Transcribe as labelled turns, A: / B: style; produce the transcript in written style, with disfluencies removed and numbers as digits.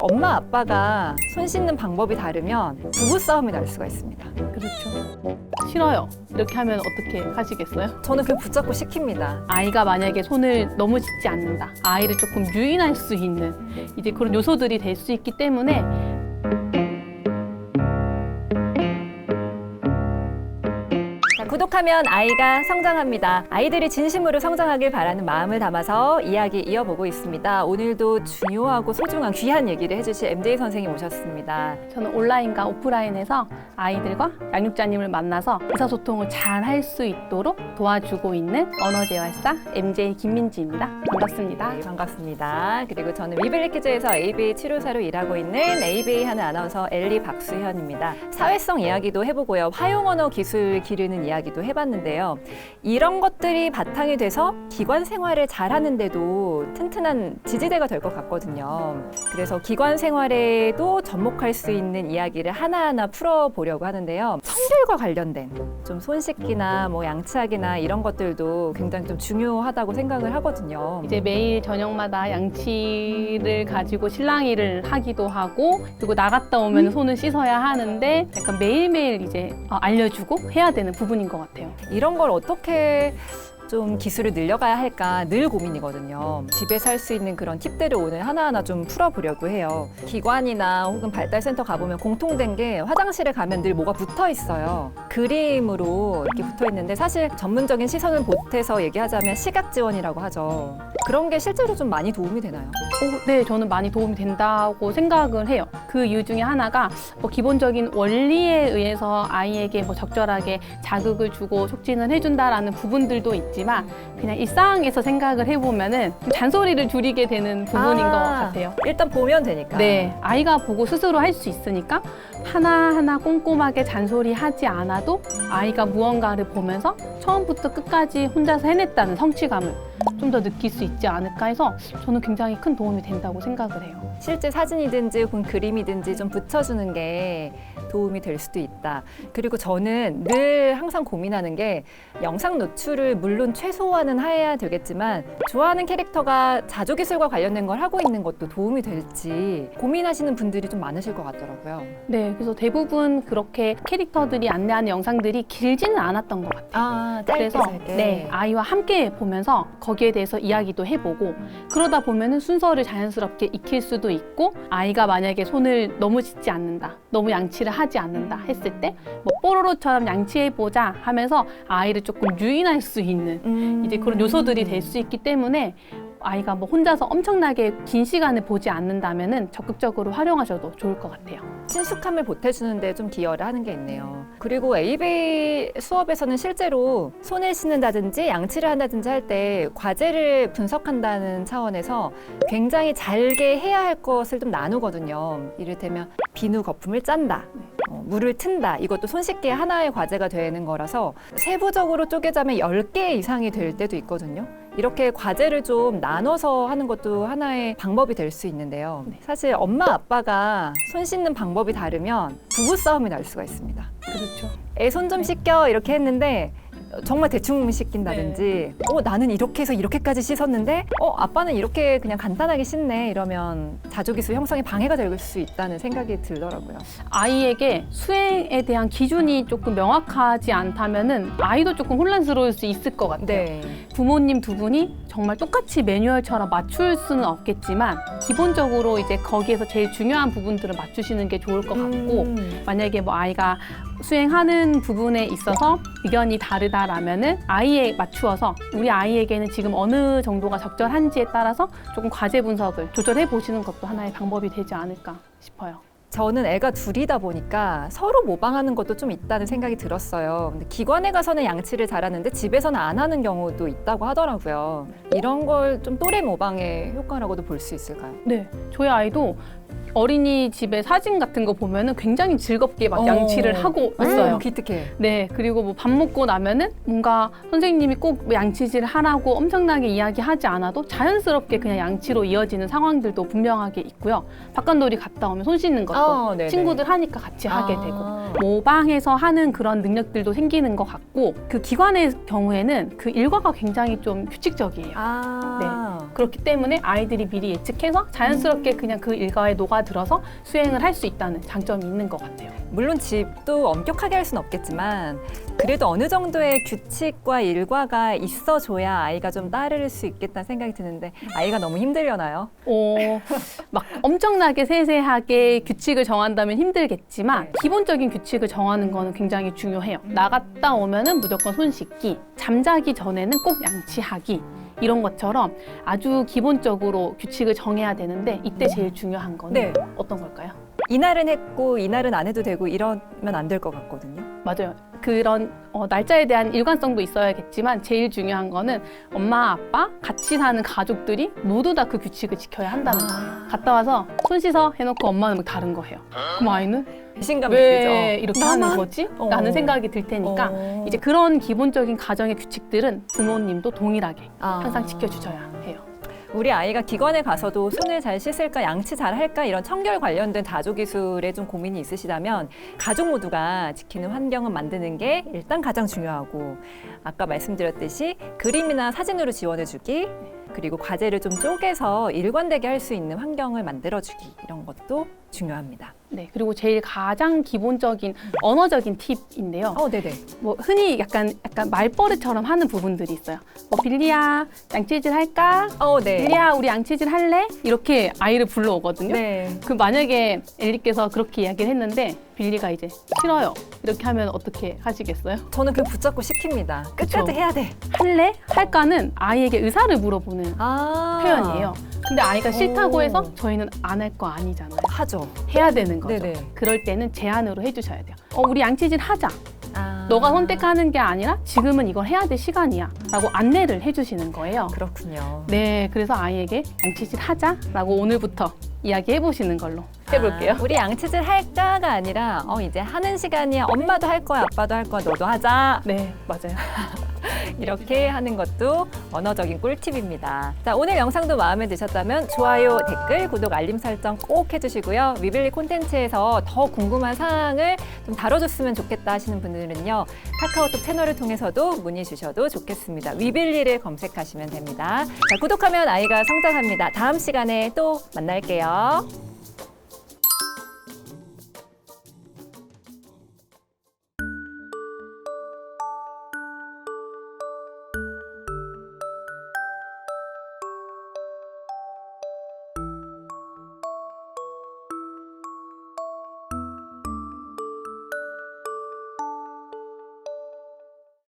A: 엄마 아빠가 손 씻는 방법이 다르면 부부싸움이 날 수가 있습니다.
B: 그렇죠. 싫어요. 이렇게 하면 어떻게 하시겠어요?
A: 저는 그냥 붙잡고 시킵니다.
B: 아이가 만약에 손을 너무 씻지 않는다. 아이를 조금 유인할 수 있는 이제 그런 요소들이 될 수 있기 때문에
A: 자, 구독하면 아이가 성장합니다. 아이들이 진심으로 성장하길 바라는 마음을 담아서 이야기 이어보고 있습니다. 오늘도 중요하고 소중한 귀한 얘기를 해주실 MJ 선생님 오셨습니다.
B: 저는 온라인과 오프라인에서 아이들과 양육자님을 만나서 의사소통을 잘 할 수 있도록 도와주고 있는 언어재활사 MJ 김민지입니다. 반갑습니다.
A: 네, 반갑습니다. 그리고 저는 위블리키즈에서 ABA 치료사로 일하고 있는 ABA 하는 아나운서 엘리 박수현입니다. 사회성 이야기도 해보고요. 화용언어 기술 기르는 이야기도 해봤는데요. 이런 것들이 바탕이 돼서 기관 생활을 잘하는데도 튼튼한 지지대가 될 것 같거든요. 그래서 기관 생활에도 접목할 수 있는 이야기를 하나하나 풀어보려고 하는데요. 성별과 관련된 좀 손 씻기나 뭐 양치하기나 이런 것들도 굉장히 좀 중요하다고 생각을 하거든요.
B: 이제 매일 저녁마다 양치를 가지고 실랑이를 하기도 하고 그리고 나갔다 오면 손을 씻어야 하는데 약간 매일매일 이제 알려주고 해야 되는 부분인 것 같아요.
A: 이런 걸 어떻게 좀 기술을 늘려가야 할까 늘 고민이거든요. 집에서 할 수 있는 그런 팁들을 오늘 하나하나 좀 풀어보려고 해요. 기관이나 혹은 발달센터 가보면 공통된 게 화장실에 가면 늘 뭐가 붙어 있어요. 그림으로 이렇게 붙어 있는데 사실 전문적인 시선을 보태서 얘기하자면 시각 지원이라고 하죠. 그런 게 실제로 좀 많이 도움이 되나요?
B: 네, 저는 많이 도움이 된다고 생각을 해요. 그 이유 중에 하나가 뭐 기본적인 원리에 의해서 아이에게 뭐 적절하게 자극을 주고 촉진을 해준다라는 부분들도 있지만 그냥 일상에서 생각을 해보면은 좀 잔소리를 줄이게 되는 부분인 것 같아요.
A: 일단 보면 되니까.
B: 네, 아이가 보고 스스로 할 수 있으니까 하나하나 꼼꼼하게 잔소리하지 않아도 아이가 무언가를 보면서 처음부터 끝까지 혼자서 해냈다는 성취감을 좀 더 느낄 수 있지 않을까 해서 저는 굉장히 큰 도움이 된다고 생각을 해요.
A: 실제 사진이든지 혹은 그림이든지 좀 붙여주는 게 도움이 될 수도 있다. 그리고 저는 늘 항상 고민하는 게 영상 노출을 물론 최소화는 해야 되겠지만 좋아하는 캐릭터가 자조기술과 관련된 걸 하고 있는 것도 도움이 될지 고민하시는 분들이 좀 많으실 것 같더라고요.
B: 네, 그래서 대부분 그렇게 캐릭터들이 안내하는 영상들이 길지는 않았던 것 같아요.
A: 짧게
B: 그래서
A: 짧게.
B: 네, 아이와 함께 보면서 거기에 대해서 이야기도 해보고 그러다 보면은 순서를 자연스럽게 익힐 수도 있고 아이가 만약에 손을 너무 씻지 않는다, 너무 양치를 하지 않는다 했을 때 뭐 뽀로로처럼 양치해보자 하면서 아이를 조금 유인할 수 있는 이제 그런 요소들이 될 수 있기 때문에 아이가 뭐 혼자서 엄청나게 긴 시간을 보지 않는다면은 적극적으로 활용하셔도 좋을 것 같아요.
A: 친숙함을 보태주는데 좀 기여를 하는 게 있네요. 그리고 ABA 수업에서는 실제로 손을 씻는다든지 양치를 한다든지 할 때 과제를 분석한다는 차원에서 굉장히 잘게 해야 할 것을 좀 나누거든요. 이를테면 비누 거품을 짠다, 물을 튼다. 이것도 손 씻기의 하나의 과제가 되는 거라서 세부적으로 쪼개자면 10개 이상이 될 때도 있거든요. 이렇게 과제를 좀 나눠서 하는 것도 하나의 방법이 될 수 있는데요. 사실 엄마 아빠가 손 씻는 방법이 다르면 부부싸움이 날 수가 있습니다.
B: 그렇죠.
A: 애 손 좀 씻겨 이렇게 했는데 정말 대충 씻긴다든지 나는 이렇게 해서 이렇게까지 씻었는데 아빠는 이렇게 그냥 간단하게 씻네 이러면 자조기술 형성에 방해가 될 수 있다는 생각이 들더라고요.
B: 아이에게 수행에 대한 기준이 조금 명확하지 않다면은 아이도 조금 혼란스러울 수 있을 것 같아요.
A: 네.
B: 부모님 두 분이 정말 똑같이 매뉴얼처럼 맞출 수는 없겠지만 기본적으로 이제 거기에서 제일 중요한 부분들을 맞추시는 게 좋을 것 같고 만약에 뭐 아이가 수행하는 부분에 있어서 의견이 다르다라면은 아이에 맞추어서 우리 아이에게는 지금 어느 정도가 적절한지에 따라서 조금 과제 분석을 조절해 보시는 것도 하나의 방법이 되지 않을까 싶어요.
A: 저는 애가 둘이다 보니까 서로 모방하는 것도 좀 있다는 생각이 들었어요. 근데 기관에 가서는 양치를 잘하는데 집에서는 안 하는 경우도 있다고 하더라고요. 이런 걸 좀 또래 모방의 효과라고도 볼 수 있을까요?
B: 네, 저희 아이도 어린이집에 사진 같은 거 보면은 굉장히 즐겁게 막 양치를 하고 있어요.
A: 기특해.
B: 네, 그리고 뭐 밥 먹고 나면은 뭔가 선생님이 꼭뭐 양치질을 하라고 엄청나게 이야기하지 않아도 자연스럽게 그냥 양치로 이어지는 상황들도 분명하게 있고요. 바깥놀이 갔다 오면 손 씻는 것도
A: 네네.
B: 친구들 하니까 같이 하게 되고 모방해서 하는 그런 능력들도 생기는 것 같고 그 기관의 경우에는 그 일과가 굉장히 좀 규칙적이에요. 그렇기 때문에 아이들이 미리 예측해서 자연스럽게 그냥 그 일과에 녹아 녹아들어서 수행을 할 수 있다는 장점이 있는 것 같아요.
A: 물론 집도 엄격하게 할 수는 없겠지만 그래도 어느 정도의 규칙과 일과가 있어줘야 아이가 좀 따를 수 있겠다는 생각이 드는데 아이가 너무 힘들려나요?
B: 막 엄청나게 세세하게 규칙을 정한다면 힘들겠지만
A: 네.
B: 기본적인 규칙을 정하는 거는 굉장히 중요해요. 나갔다 오면은 무조건 손 씻기, 잠자기 전에는 꼭 양치하기 이런 것처럼 아주 기본적으로 규칙을 정해야 되는데 이때 제일 중요한 거는
A: 네.
B: 어떤 걸까요?
A: 이날은 했고 이날은 안 해도 되고 이러면 안 될 것 같거든요.
B: 맞아요. 그런 날짜에 대한 일관성도 있어야겠지만 제일 중요한 거는 엄마, 아빠, 같이 사는 가족들이 모두 다 그 규칙을 지켜야 한다는 거예요. 갔다 와서 손 씻어 해놓고 엄마는 막 다른 거 해요. 그럼 아이는
A: 배신감
B: 왜
A: 느끼죠.
B: 이렇게
A: 나만?
B: 하는 거지?
A: 어.
B: 라는 생각이 들 테니까 이제 그런 기본적인 가정의 규칙들은 부모님도 동일하게 항상 지켜주셔야 해요.
A: 우리 아이가 기관에 가서도 손을 잘 씻을까, 양치 잘 할까 이런 청결 관련된 다조 기술에 좀 고민이 있으시다면 가족 모두가 지키는 환경을 만드는 게 일단 가장 중요하고 아까 말씀드렸듯이 그림이나 사진으로 지원해주기 그리고 과제를 좀 쪼개서 일관되게 할 수 있는 환경을 만들어주기 이런 것도 중요합니다.
B: 네, 그리고 제일 가장 기본적인 언어적인 팁인데요.
A: 네네.
B: 뭐 흔히 약간 말버릇처럼 하는 부분들이 있어요. 뭐 빌리야, 양치질 할까?
A: 네.
B: 빌리야, 우리 양치질 할래? 이렇게 아이를 불러오거든요.
A: 네.
B: 그 만약에 엘리께서 그렇게 이야기를 했는데 빌리가 이제 싫어요. 이렇게 하면 어떻게 하시겠어요?
A: 저는 그 붙잡고 시킵니다. 끝까지
B: 그쵸.
A: 해야 돼.
B: 할래? 할까는 아이에게 의사를 물어보는 표현이에요. 근데 아이가 싫다고
A: 오.
B: 해서 저희는 안 할 거 아니잖아요.
A: 하죠.
B: 해야 되는 거죠.
A: 네네.
B: 그럴 때는 제안으로 해주셔야 돼요. 우리 양치질 하자.
A: 아.
B: 너가 선택하는 게 아니라 지금은 이걸 해야 될 시간이야 라고 안내를 해주시는 거예요.
A: 그렇군요.
B: 네, 그래서 아이에게 양치질 하자 라고 오늘부터 이야기해 보시는 걸로 해볼게요.
A: 우리 양치질 할까가 아니라 이제 하는 시간이야. 엄마도 할 거야, 아빠도 할 거야, 너도 하자.
B: 네, 맞아요.
A: 이렇게 하는 것도 언어적인 꿀팁입니다. 자, 오늘 영상도 마음에 드셨다면 좋아요, 댓글, 구독, 알림 설정 꼭 해주시고요. 위빌리 콘텐츠에서 더 궁금한 사항을 좀 다뤄줬으면 좋겠다 하시는 분들은요. 카카오톡 채널을 통해서도 문의 주셔도 좋겠습니다. 위빌리를 검색하시면 됩니다. 자, 구독하면 아이가 성장합니다. 다음 시간에 또 만날게요.